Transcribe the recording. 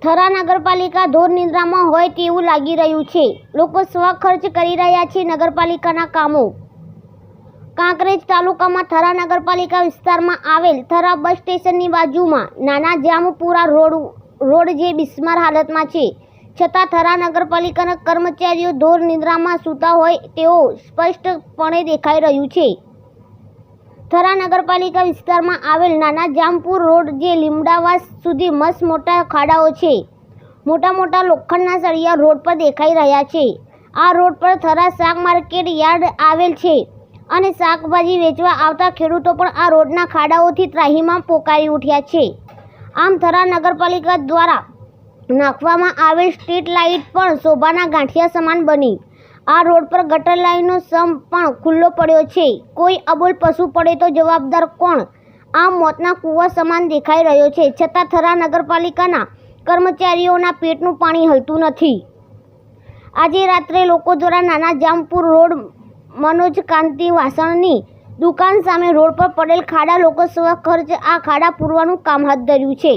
થરા નગરપાલિકા ઘોર નિંદ્રામાં હોય તેવું લાગી રહ્યું છે। લોકો સ્વખર્ચ કરી રહ્યા છે નગરપાલિકાના કામો। કાંકરેજ તાલુકામાં થરા નગરપાલિકા વિસ્તારમાં આવેલ થરા બસ સ્ટેશનની બાજુમાં નાના જામપુરા રોડ જે બિસ્માર હાલતમાં છે, છતાં થરા નગરપાલિકાના કર્મચારીઓ ઘોર નિંદ્રામાં સૂતા હોય તેવું સ્પષ્ટપણે દેખાઈ રહ્યું છે। થરા નગરપાલિકા વિસ્તારમાં આવેલ નાના જામપુર રોડ જે લીમડાવાસ સુધી મસ્ત મોટા ખાડાઓ છે। મોટા મોટા લોખંડના સળિયા રોડ પર દેખાઈ રહ્યા છે। આ રોડ પર થરા શાક માર્કેટ યાર્ડ આવેલ છે અને શાકભાજી વેચવા આવતા ખેડૂતો પણ આ રોડના ખાડાઓથી ત્રાહીમામ પોકારી ઉઠ્યા છે। આમ થરા નગરપાલિકા દ્વારા નાખવામાં આવેલ સ્ટ્રીટ લાઇટ પણ શોભાના ગાંઠિયા સમાન બની। આ રોડ પર ગટર લાઇનનો સમ્પ પણ ખુલ્લો પડ્યો છે। કોઈ અબોલ પશુ પડે તો જવાબદાર કોણ? આ મોતના કૂવા સમાન દેખાઈ રહ્યો છે, છતાં થરા નગરપાલિકાના કર્મચારીઓના પેટનું પાણી હલતું નથી। આજે રાત્રે લોકો દ્વારા નાના જામપુર રોડ મનોજ કાંતિ વાસણની દુકાન સામે રોડ પર પડેલ ખાડા લોકો સ્વખર્ચ આ ખાડા પૂરવાનું કામ હાથ ધર્યું છે।